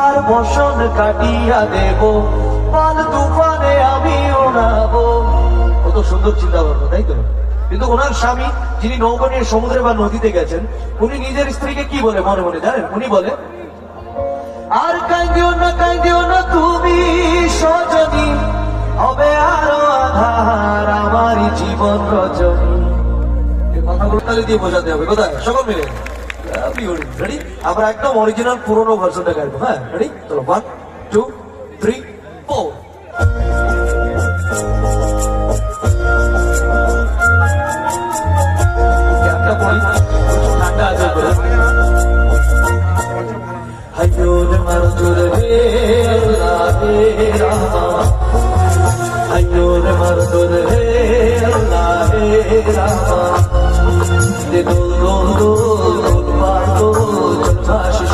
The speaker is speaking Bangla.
আর বসন কাটিয়া দেব, পাল তুফানে আমি ওড়াবো। কত সুন্দর চিন্তা ভাবনা, তাই তো? কিন্তু ওনার স্বামী যিনি নৌকা নিয়ে সমুদ্রে বা নদীতে গেছেন, উনি নিজের স্ত্রীকে কি বলে মনে মনে জানেন? উনি বলে, আর কাঁদিও না তুমি সজনী, হবে আরো আধার আমারই জীবন রজনী। এই কথাগুলো তাহলে দিয়ে বোঝাতে হবে, কোথায়? সকল মিলে রেডি? আমরা একদম অরিজিনাল পুরোনো ভার্সনটা গাইবো। হ্যাঁ, রেডি? চলো, 1 2 3 4। ঠান্ডা আছে হাইরে মারুর হে আল্লাহ হে রাহমান, হাইরে মারুর হে আল্লাহ হে রাহমান, দে দোল দোল দোল দোল পার দোল চলছে